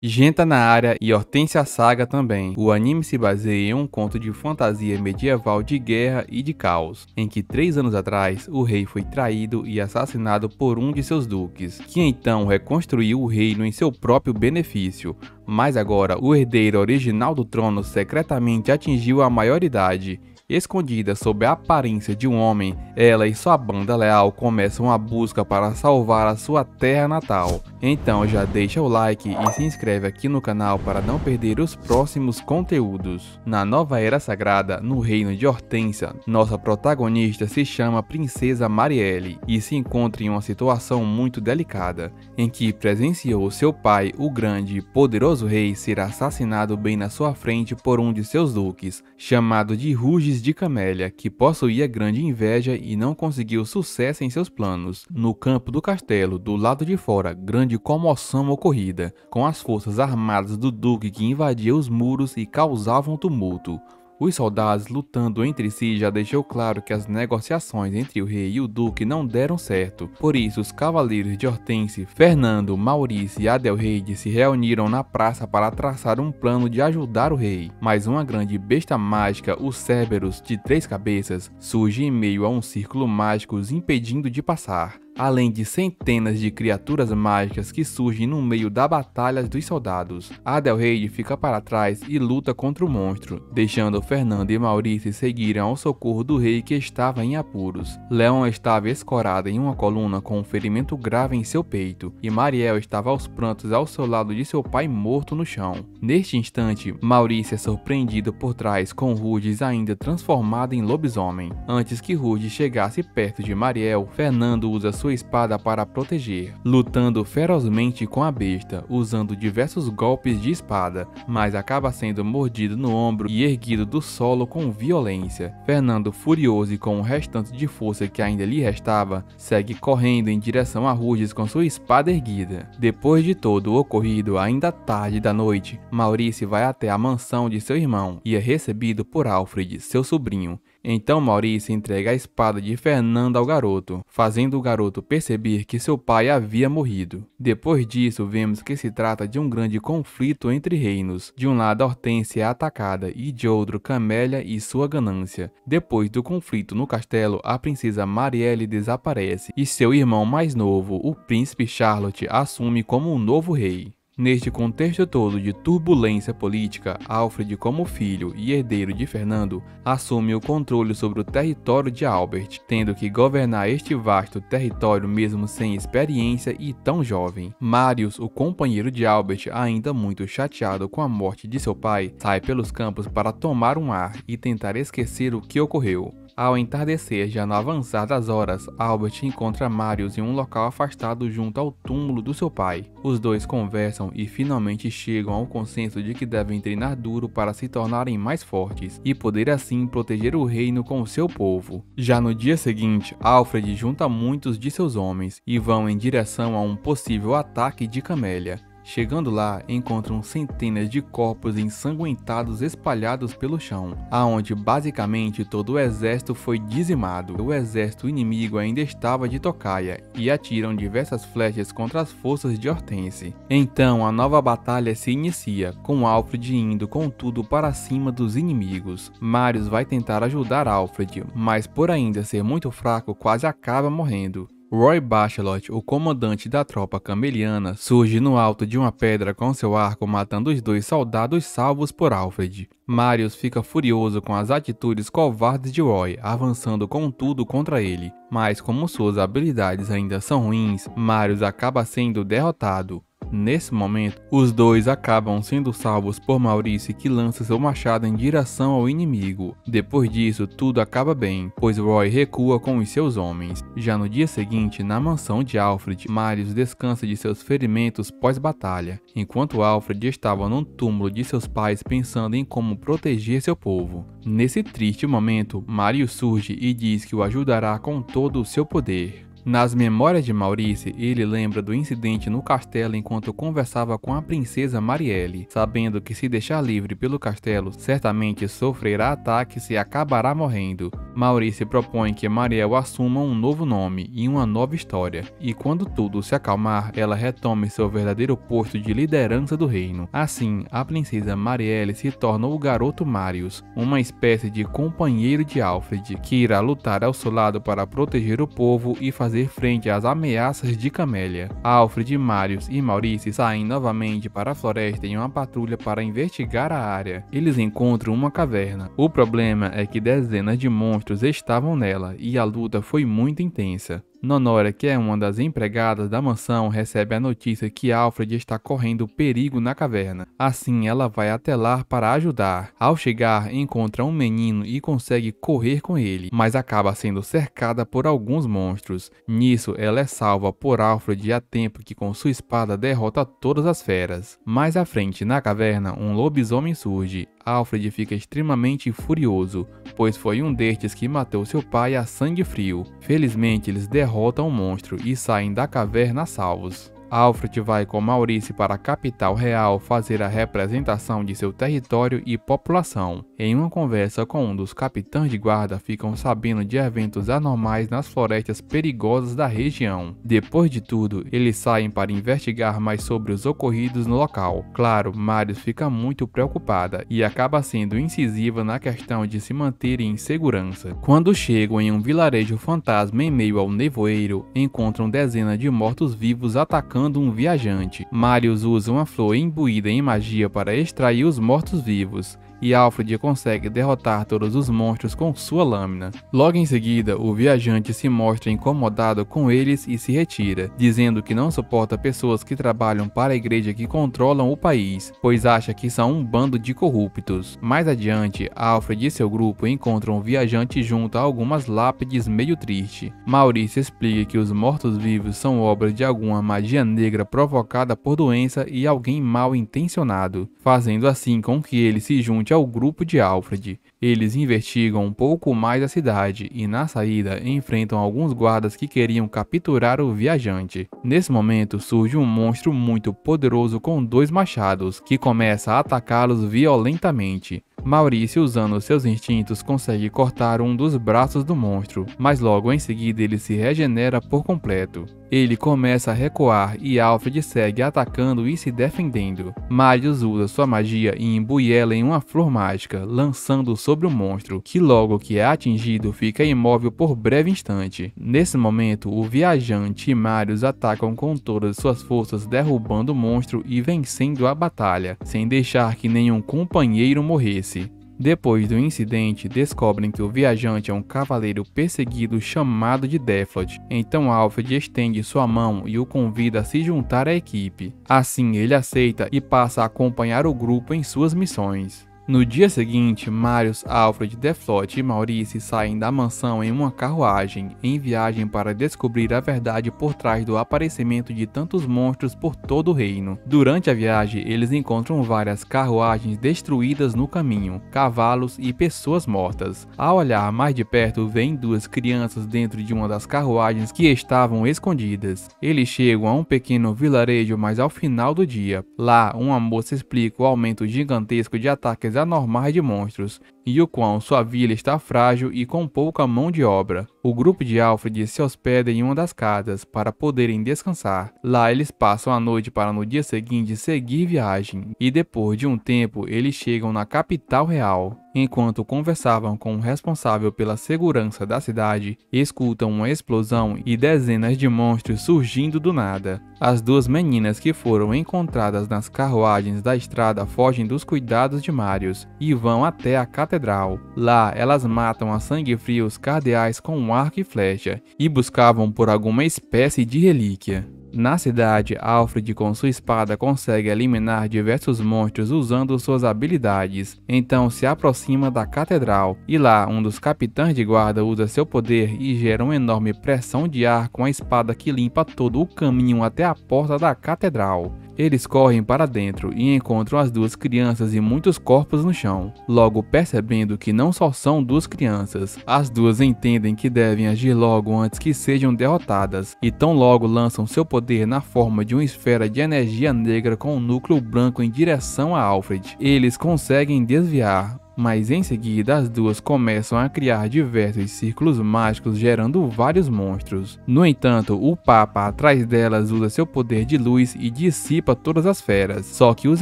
Genta na área e Hortência Saga também. O anime se baseia em um conto de fantasia medieval de guerra e de caos, em que 3 anos atrás o rei foi traído e assassinado por um de seus duques, que então reconstruiu o reino em seu próprio benefício. Mas agora o herdeiro original do trono secretamente atingiu a maioridade. Escondida sob a aparência de um homem, ela e sua banda leal começam a busca para salvar a sua terra natal. Então já deixa o like e se inscreve aqui no canal para não perder os próximos conteúdos. Na nova Era Sagrada, no reino de Hortência, nossa protagonista se chama Princesa Marielle e se encontra em uma situação muito delicada, em que presenciou seu pai, o grande e poderoso rei, ser assassinado bem na sua frente por um de seus duques, chamado de Ruges de Camélia, que possuía grande inveja e não conseguiu sucesso em seus planos. No campo do castelo, do lado de fora, grande comoção ocorrida, com as forças armadas do duque que invadiam os muros e causavam tumulto. Os soldados lutando entre si já deixou claro que as negociações entre o rei e o duque não deram certo. Por isso, os cavaleiros de Hortense, Fernando, Maurício e Adelreide se reuniram na praça para traçar um plano de ajudar o rei. Mas uma grande besta mágica, o Cerberus de 3 cabeças, surge em meio a um círculo mágico os impedindo de passar, além de centenas de criaturas mágicas que surgem no meio da batalha dos soldados. Adelreide fica para trás e luta contra o monstro, deixando Fernando e Maurício seguirem ao socorro do rei que estava em apuros. Leon estava escorada em uma coluna com um ferimento grave em seu peito, e Marielle estava aos prantos ao seu lado de seu pai morto no chão. Neste instante, Maurício é surpreendido por trás com Ruges ainda transformado em lobisomem. Antes que Ruges chegasse perto de Marielle, Fernando usa sua espada para proteger, lutando ferozmente com a besta, usando diversos golpes de espada, mas acaba sendo mordido no ombro e erguido do solo com violência. Fernando, furioso e com o restante de força que ainda lhe restava, segue correndo em direção a Ruges com sua espada erguida. Depois de todo o ocorrido, ainda tarde da noite, Maurício vai até a mansão de seu irmão e é recebido por Alfred, seu sobrinho. Então Maurício entrega a espada de Fernando ao garoto, fazendo o garoto perceber que seu pai havia morrido. Depois disso, vemos que se trata de um grande conflito entre reinos. De um lado, Hortência é atacada e de outro, Camélia e sua ganância. Depois do conflito no castelo, a princesa Marielle desaparece e seu irmão mais novo, o príncipe Charlotte, assume como o novo rei. Neste contexto todo de turbulência política, Alfred, como filho e herdeiro de Fernando, assume o controle sobre o território de Albert, tendo que governar este vasto território mesmo sem experiência e tão jovem. Marius, o companheiro de Albert, ainda muito chateado com a morte de seu pai, sai pelos campos para tomar um ar e tentar esquecer o que ocorreu. Ao entardecer, já no avançar das horas, Albert encontra Marius em um local afastado junto ao túmulo do seu pai. Os dois conversam e finalmente chegam ao consenso de que devem treinar duro para se tornarem mais fortes e poder assim proteger o reino com seu povo. Já no dia seguinte, Alfred junta muitos de seus homens e vão em direção a um possível ataque de Camélia. Chegando lá, encontram centenas de corpos ensanguentados espalhados pelo chão, aonde basicamente todo o exército foi dizimado. O exército inimigo ainda estava de tocaia e atiram diversas flechas contra as forças de Hortense. Então a nova batalha se inicia, com Alfred indo com tudo para cima dos inimigos. Marius vai tentar ajudar Alfred, mas por ainda ser muito fraco, quase acaba morrendo. Roy Bachelot, o comandante da tropa cameliana, surge no alto de uma pedra com seu arco, matando os 2 soldados salvos por Alfred. Marius fica furioso com as atitudes covardes de Roy, avançando com tudo contra ele, mas como suas habilidades ainda são ruins, Marius acaba sendo derrotado. Nesse momento, os dois acabam sendo salvos por Maurício, que lança seu machado em direção ao inimigo. Depois disso, tudo acaba bem, pois Roy recua com os seus homens. Já no dia seguinte, na mansão de Alfred, Marius descansa de seus ferimentos pós-batalha, enquanto Alfred estava no túmulo de seus pais pensando em como proteger seu povo. Nesse triste momento, Marius surge e diz que o ajudará com todo o seu poder. Nas memórias de Maurice, ele lembra do incidente no castelo enquanto conversava com a princesa Marielle, sabendo que se deixar livre pelo castelo, certamente sofrerá ataques e acabará morrendo. Maurice propõe que Marielle assuma um novo nome e uma nova história, e quando tudo se acalmar, ela retome seu verdadeiro posto de liderança do reino. Assim, a princesa Marielle se torna o garoto Marius, uma espécie de companheiro de Alfred, que irá lutar ao seu lado para proteger o povo e fazer frente às ameaças de Camélia. Alfred, Marius e Maurice saem novamente para a floresta em uma patrulha para investigar a área. Eles encontram uma caverna. O problema é que dezenas de monstros estavam nela e a luta foi muito intensa. Nonora, que é uma das empregadas da mansão, recebe a notícia que Alfred está correndo perigo na caverna. Assim, ela vai até lá para ajudar. Ao chegar, encontra um menino e consegue correr com ele, mas acaba sendo cercada por alguns monstros. Nisso, ela é salva por Alfred a tempo que com sua espada derrota todas as feras. Mais à frente, na caverna, um lobisomem surge. Alfred fica extremamente furioso, pois foi um destes que matou seu pai a sangue frio. Felizmente, eles derrotam o monstro e saem da caverna salvos. Alfred vai com Maurice para a capital real fazer a representação de seu território e população. Em uma conversa com um dos capitães de guarda, ficam sabendo de eventos anormais nas florestas perigosas da região. Depois de tudo, eles saem para investigar mais sobre os ocorridos no local. Claro, Marius fica muito preocupada e acaba sendo incisiva na questão de se manterem em segurança. Quando chegam em um vilarejo fantasma em meio ao nevoeiro, encontram dezenas de mortos-vivos atacando um viajante. Marius usa uma flor imbuída em magia para extrair os mortos-vivos, e Alfred consegue derrotar todos os monstros com sua lâmina. Logo em seguida, o viajante se mostra incomodado com eles e se retira, dizendo que não suporta pessoas que trabalham para a igreja que controlam o país, pois acha que são um bando de corruptos. Mais adiante, Alfred e seu grupo encontram o viajante junto a algumas lápides meio triste. Maurice explica que os mortos-vivos são obras de alguma magia negra provocada por doença e alguém mal intencionado, fazendo assim com que ele se junte ao grupo de Alfred. Eles investigam um pouco mais a cidade e na saída enfrentam alguns guardas que queriam capturar o viajante. Nesse momento surge um monstro muito poderoso com 2 machados, que começa a atacá-los violentamente. Maurice, usando seus instintos, consegue cortar um dos braços do monstro, mas logo em seguida ele se regenera por completo. Ele começa a recuar e Alfred segue atacando e se defendendo. Marius usa sua magia e imbui ela em uma flor mágica, lançando sobre o monstro, que logo que é atingido fica imóvel por breve instante. Nesse momento, o viajante e Marius atacam com todas suas forças, derrubando o monstro e vencendo a batalha, sem deixar que nenhum companheiro morresse. Depois do incidente, descobrem que o viajante é um cavaleiro perseguido chamado de Deflot. Então Alfred estende sua mão e o convida a se juntar à equipe. Assim ele aceita e passa a acompanhar o grupo em suas missões. No dia seguinte, Marius, Alfred, Deflot e Maurice saem da mansão em uma carruagem, em viagem para descobrir a verdade por trás do aparecimento de tantos monstros por todo o reino. Durante a viagem, eles encontram várias carruagens destruídas no caminho, cavalos e pessoas mortas. Ao olhar mais de perto, veem 2 crianças dentro de uma das carruagens que estavam escondidas. Eles chegam a um pequeno vilarejo, mas ao final do dia, lá uma moça explica o aumento gigantesco de ataques anormais de monstros e o quão sua vila está frágil e com pouca mão de obra. O grupo de Alfred se hospeda em uma das casas para poderem descansar. Lá eles passam a noite para no dia seguinte seguir viagem, e depois de um tempo eles chegam na capital real. Enquanto conversavam com o responsável pela segurança da cidade, escutam uma explosão e dezenas de monstros surgindo do nada. As 2 meninas que foram encontradas nas carruagens da estrada fogem dos cuidados de Marius e vão até a catedral. Lá elas matam a sangue frio os cardeais com um arco e flecha e buscavam por alguma espécie de relíquia. Na cidade, Alfred com sua espada consegue eliminar diversos monstros usando suas habilidades. Então se aproxima da catedral e lá um dos capitães de guarda usa seu poder e gera uma enorme pressão de ar com a espada que limpa todo o caminho até a porta da catedral. Eles correm para dentro e encontram as duas crianças e muitos corpos no chão. Logo, percebendo que não só são duas crianças, as duas entendem que devem agir logo antes que sejam derrotadas, e tão logo lançam seu poder na forma de uma esfera de energia negra com um núcleo branco em direção a Alfred. Eles conseguem desviar, mas em seguida as duas começam a criar diversos círculos mágicos gerando vários monstros. No entanto, o Papa atrás delas usa seu poder de luz e dissipa todas as feras. Só que os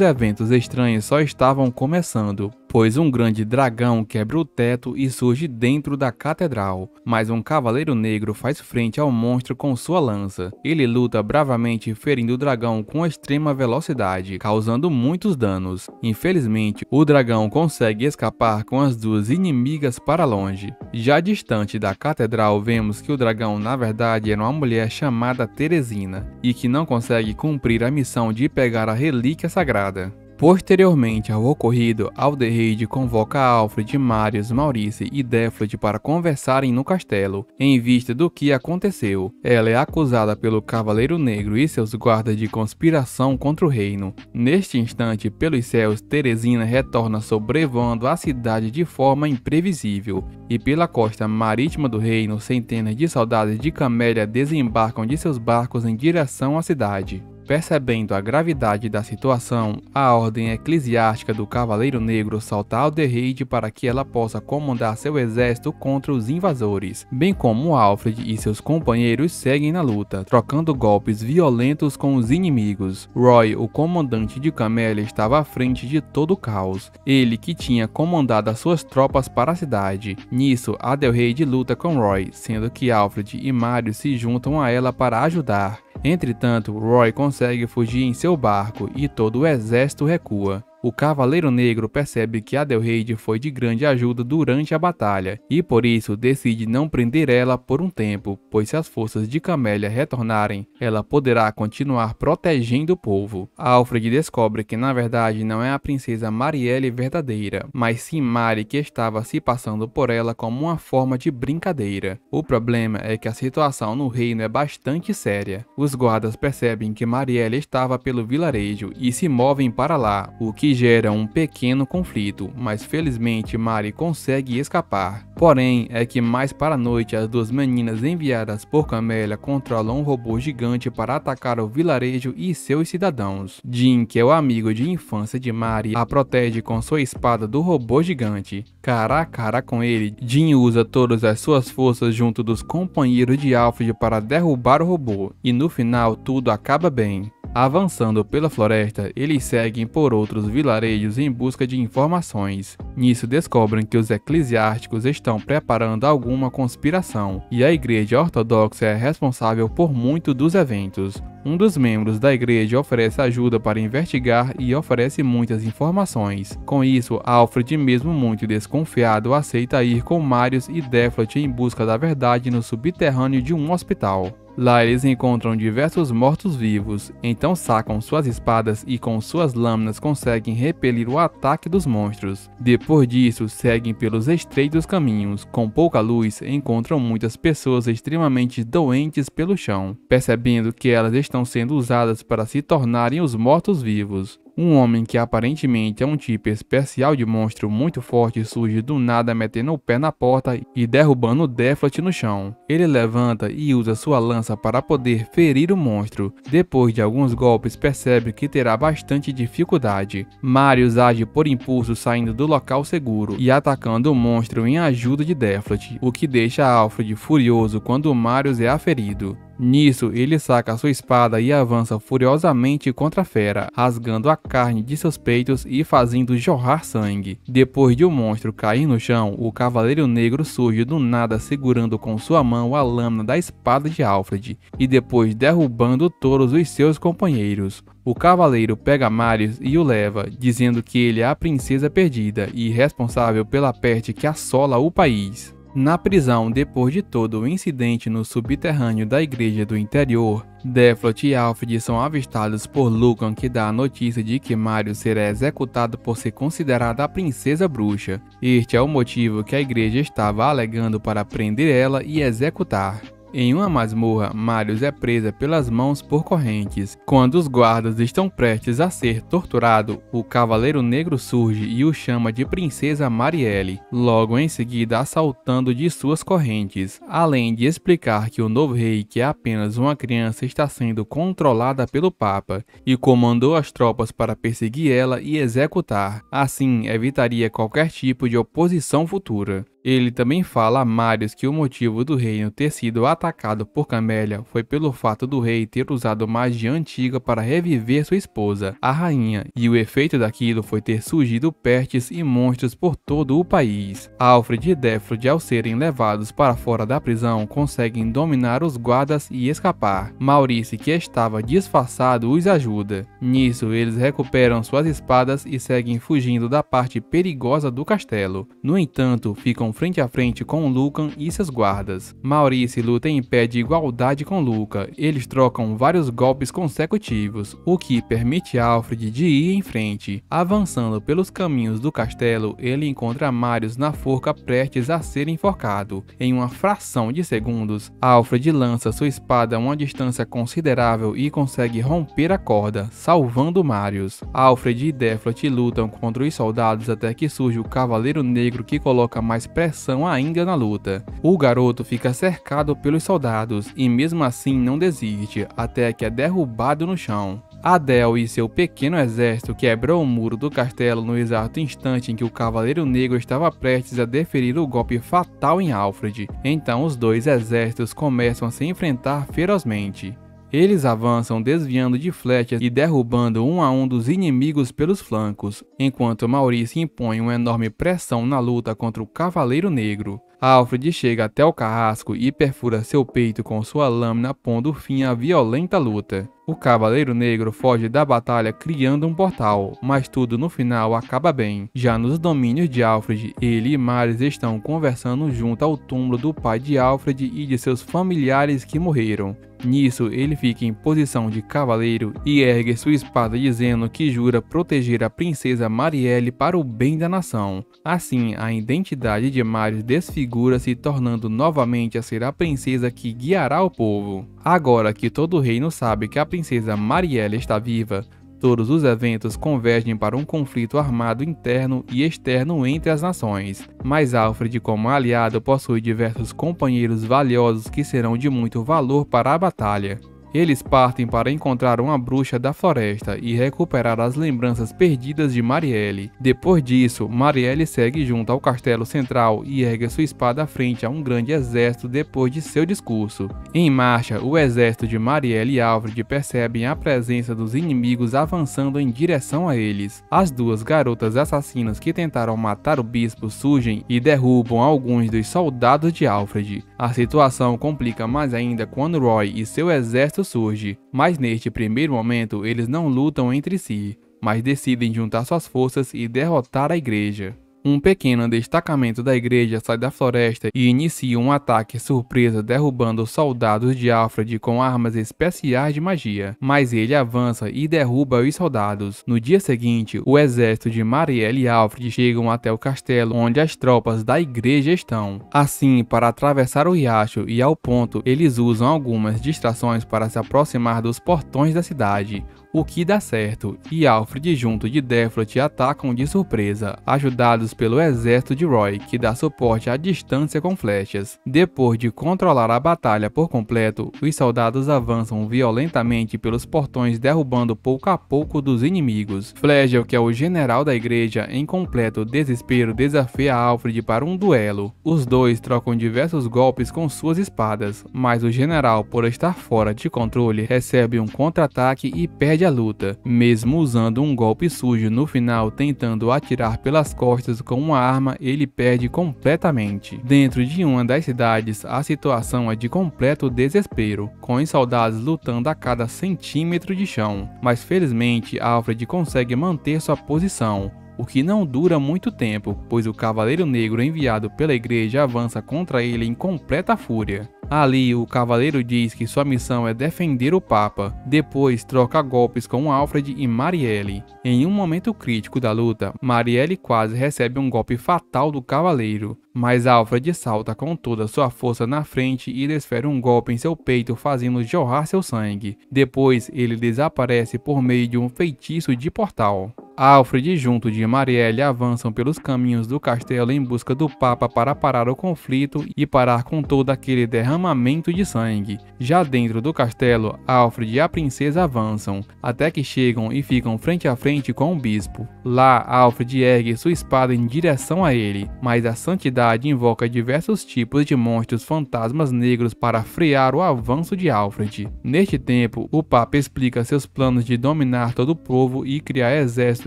eventos estranhos só estavam começando, pois um grande dragão quebra o teto e surge dentro da catedral, mas um cavaleiro negro faz frente ao monstro com sua lança. Ele luta bravamente ferindo o dragão com extrema velocidade, causando muitos danos. Infelizmente, o dragão consegue escapar com as duas inimigas para longe. Já distante da catedral, vemos que o dragão na verdade era uma mulher chamada Teresina, e que não consegue cumprir a missão de pegar a relíquia sagrada. Posteriormente ao ocorrido, Alderheide convoca Alfred, Marius, Maurice e Deflot para conversarem no castelo, em vista do que aconteceu. Ela é acusada pelo Cavaleiro Negro e seus guardas de conspiração contra o reino. Neste instante, pelos céus, Teresina retorna sobrevoando a cidade de forma imprevisível, e pela costa marítima do reino, centenas de soldados de Camélia desembarcam de seus barcos em direção à cidade. Percebendo a gravidade da situação, a ordem eclesiástica do Cavaleiro Negro solta Alderheide para que ela possa comandar seu exército contra os invasores, bem como Alfred e seus companheiros seguem na luta, trocando golpes violentos com os inimigos. Roy, o comandante de Camélia, estava à frente de todo o caos, ele que tinha comandado as suas tropas para a cidade. Nisso, Adelheid luta com Roy, sendo que Alfred e Marius se juntam a ela para ajudar. Entretanto, Roy consegue fugir em seu barco e todo o exército recua. O Cavaleiro Negro percebe que Adelheid foi de grande ajuda durante a batalha, e por isso decide não prender ela por um tempo, pois se as forças de Camélia retornarem, ela poderá continuar protegendo o povo. Alfred descobre que na verdade não é a princesa Marielle verdadeira, mas sim Mari que estava se passando por ela como uma forma de brincadeira. O problema é que a situação no reino é bastante séria. Os guardas percebem que Marielle estava pelo vilarejo e se movem para lá, o que gera um pequeno conflito, mas felizmente Mari consegue escapar. Porém, é que mais para a noite as duas meninas enviadas por Camélia controlam um robô gigante para atacar o vilarejo e seus cidadãos. Jin, que é o amigo de infância de Mari, a protege com sua espada do robô gigante. Cara a cara com ele, Jin usa todas as suas forças junto dos companheiros de Alfred para derrubar o robô, e no final tudo acaba bem. Avançando pela floresta, eles seguem por outros vilarejos em busca de informações. Nisso descobrem que os eclesiásticos estão preparando alguma conspiração, e a Igreja Ortodoxa é responsável por muitos dos eventos. Um dos membros da igreja oferece ajuda para investigar e oferece muitas informações. Com isso, Alfred, mesmo muito desconfiado, aceita ir com Marius e Deflot em busca da verdade no subterrâneo de um hospital. Lá eles encontram diversos mortos-vivos, então sacam suas espadas e com suas lâminas conseguem repelir o ataque dos monstros. Depois disso, seguem pelos estreitos caminhos. Com pouca luz, encontram muitas pessoas extremamente doentes pelo chão, percebendo que elas estão sendo usadas para se tornarem os mortos-vivos. Um homem que aparentemente é um tipo especial de monstro muito forte surge do nada metendo o pé na porta e derrubando Deflot no chão. Ele levanta e usa sua lança para poder ferir o monstro. Depois de alguns golpes percebe que terá bastante dificuldade. Marius age por impulso saindo do local seguro e atacando o monstro em ajuda de Deflot, o que deixa Alfred furioso quando Marius é aferido. Nisso, ele saca sua espada e avança furiosamente contra a fera, rasgando a carne de seus peitos e fazendo jorrar sangue. Depois de o monstro cair no chão, o Cavaleiro Negro surge do nada segurando com sua mão a lâmina da espada de Alfred, e depois derrubando todos os seus companheiros. O cavaleiro pega Marius e o leva, dizendo que ele é a princesa perdida e responsável pela peste que assola o país. Na prisão, depois de todo o incidente no subterrâneo da igreja do interior, Deflot e Alfred são avistados por Lucan, que dá a notícia de que Marius será executado por ser considerada a princesa bruxa. Este é o motivo que a igreja estava alegando para prender ela e executar. Em uma masmorra, Marius é presa pelas mãos por correntes. Quando os guardas estão prestes a ser torturado, o Cavaleiro Negro surge e o chama de Princesa Marielle, logo em seguida assaltando de suas correntes, além de explicar que o novo rei, que é apenas uma criança, está sendo controlada pelo Papa e comandou as tropas para perseguir ela e executar. Assim, evitaria qualquer tipo de oposição futura. Ele também fala a Marius que o motivo do reino ter sido atacado por Camélia foi pelo fato do rei ter usado magia antiga para reviver sua esposa, a rainha, e o efeito daquilo foi ter surgido pestes e monstros por todo o país. Alfred e Deflod, ao serem levados para fora da prisão, conseguem dominar os guardas e escapar. Maurice, que estava disfarçado, os ajuda. Nisso, eles recuperam suas espadas e seguem fugindo da parte perigosa do castelo. No entanto, ficam frente a frente com Lucan e seus guardas. Maurice luta em pé de igualdade com Luca. Eles trocam vários golpes consecutivos, o que permite a Alfred de ir em frente. Avançando pelos caminhos do castelo, ele encontra Marius na forca prestes a ser enforcado. Em uma fração de segundos, Alfred lança sua espada a uma distância considerável e consegue romper a corda, salvando Marius. Alfred e Deflod lutam contra os soldados até que surge o Cavaleiro Negro, que coloca mais pressão ainda na luta. O garoto fica cercado pelos soldados e mesmo assim não desiste, até que é derrubado no chão. Adel e seu pequeno exército quebram o muro do castelo no exato instante em que o Cavaleiro Negro estava prestes a deferir o golpe fatal em Alfred. Então os dois exércitos começam a se enfrentar ferozmente. Eles avançam desviando de flechas e derrubando um a um dos inimigos pelos flancos, enquanto Maurice impõe uma enorme pressão na luta contra o Cavaleiro Negro. Alfred chega até o carrasco e perfura seu peito com sua lâmina, pondo fim à violenta luta. O Cavaleiro Negro foge da batalha criando um portal, mas tudo no final acaba bem. Já nos domínios de Alfred, ele e Marius estão conversando junto ao túmulo do pai de Alfred e de seus familiares que morreram. Nisso, ele fica em posição de cavaleiro e ergue sua espada dizendo que jura proteger a princesa Marielle para o bem da nação. Assim, a identidade de Marius desfigura-se, tornando novamente a ser a princesa que guiará o povo. Agora que todo o reino sabe que a princesa Marielle está viva, todos os eventos convergem para um conflito armado interno e externo entre as nações. Mas Alfred, como aliado, possui diversos companheiros valiosos que serão de muito valor para a batalha. Eles partem para encontrar uma bruxa da floresta e recuperar as lembranças perdidas de Marielle. Depois disso, Marielle segue junto ao castelo central e ergue sua espada frente a um grande exército depois de seu discurso. Em marcha, o exército de Marielle e Alfred percebem a presença dos inimigos avançando em direção a eles. As duas garotas assassinas que tentaram matar o bispo surgem e derrubam alguns dos soldados de Alfred. A situação complica mais ainda quando Roy e seu exército surge, mas neste primeiro momento eles não lutam entre si, mas decidem juntar suas forças e derrotar a igreja. Um pequeno destacamento da igreja sai da floresta e inicia um ataque surpresa, derrubando os soldados de Alfred com armas especiais de magia, mas ele avança e derruba os soldados. No dia seguinte, o exército de Marielle e Alfred chegam até o castelo onde as tropas da igreja estão. Assim, para atravessar o riacho e ao ponto, eles usam algumas distrações para se aproximar dos portões da cidade, o que dá certo, e Alfred junto de Deflod atacam de surpresa, ajudados pelo exército de Roy, que dá suporte à distância com flechas. Depois de controlar a batalha por completo, os soldados avançam violentamente pelos portões, derrubando pouco a pouco dos inimigos. Flegel, que é o general da igreja, em completo desespero, desafia Alfred para um duelo. Os dois trocam diversos golpes com suas espadas, mas o general, por estar fora de controle, recebe um contra-ataque e perde a luta, mesmo usando um golpe sujo no final, tentando atirar pelas costas com uma arma, ele perde completamente. Dentro de uma das cidades, a situação é de completo desespero, com os soldados lutando a cada centímetro de chão, mas felizmente Alfred consegue manter sua posição, o que não dura muito tempo, pois o Cavaleiro Negro enviado pela igreja avança contra ele em completa fúria. Ali, o cavaleiro diz que sua missão é defender o Papa. Depois, troca golpes com Alfred e Marielle. Em um momento crítico da luta, Marielle quase recebe um golpe fatal do cavaleiro. mas Alfred salta com toda sua força na frente e desfere um golpe em seu peito, fazendo jorrar seu sangue. Depois, ele desaparece por meio de um feitiço de portal. Alfred, junto de Marielle, avançam pelos caminhos do castelo em busca do Papa para parar o conflito e parar com todo aquele derramamento de sangue. Já dentro do castelo, Alfred e a princesa avançam, até que chegam e ficam frente a frente com o bispo. Lá, Alfred ergue sua espada em direção a ele, mas a santidade invoca diversos tipos de monstros fantasmas negros para frear o avanço de Alfred. Neste tempo, o Papa explica seus planos de dominar todo o povo e criar exército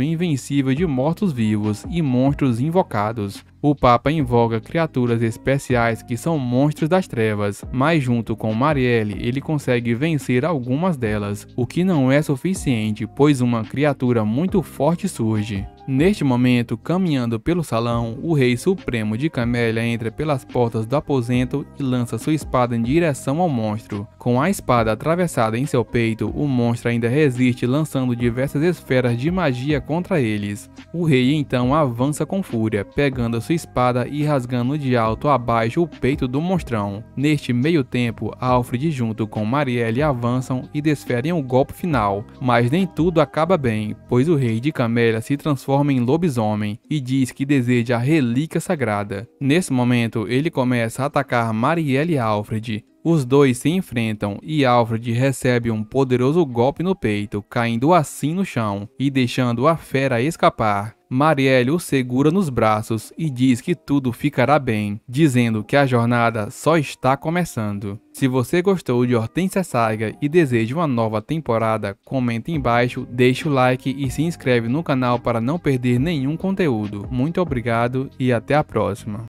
invencível de mortos-vivos e monstros invocados. O Papa invoca criaturas especiais que são monstros das trevas, mas junto com Marielle ele consegue vencer algumas delas, o que não é suficiente, pois uma criatura muito forte surge. Neste momento, caminhando pelo salão, o Rei Supremo de Camélia entra pelas portas do aposento e lança sua espada em direção ao monstro. Com a espada atravessada em seu peito, o monstro ainda resiste, lançando diversas esferas de magia contra eles. O rei então avança com fúria, pegando sua espada e rasgando de alto a baixo o peito do monstrão. Neste meio tempo, Alfred junto com Marielle avançam e desferem o golpe final, mas nem tudo acaba bem, pois o rei de Camélia se transforma em lobisomem e diz que deseja a relíquia sagrada. Nesse momento, ele começa a atacar Marielle e Alfred. Os dois se enfrentam e Alfred recebe um poderoso golpe no peito, caindo assim no chão e deixando a fera escapar. Marielle o segura nos braços e diz que tudo ficará bem, dizendo que a jornada só está começando. Se você gostou de Hortência Saga e deseja uma nova temporada, comenta embaixo, deixa o like e se inscreve no canal para não perder nenhum conteúdo. Muito obrigado e até a próxima.